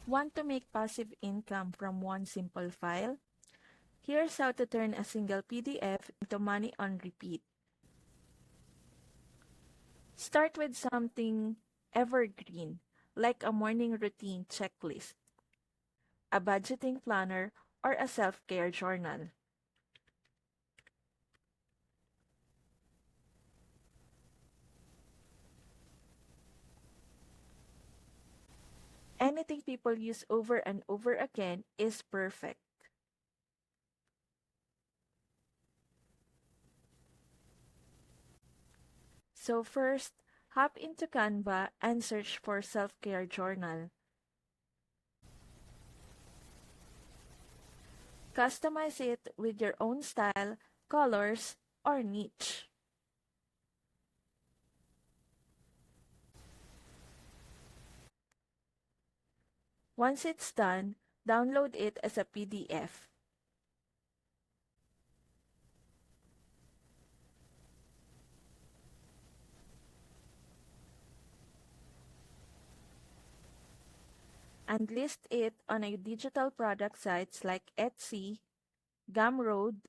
Want to make passive income from one simple file? Here's how to turn a single PDF into money on repeat. Start with something evergreen, like a morning routine checklist, a budgeting planner, or a self-care journal. Anything people use over and over again is perfect. So first, hop into Canva and search for self-care journal. Customize it with your own style, colors, or niche. Once it's done, download it as a PDF. And list it on a digital product sites like Etsy, Gumroad,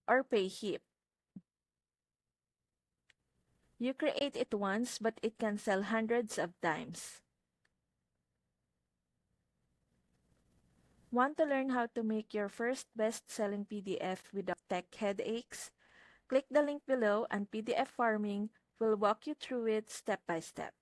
or Payhip. You create it once, but it can sell hundreds of times. Want to learn how to make your first best-selling PDF without tech headaches? Click the link below and PDF Farming will walk you through it step by step.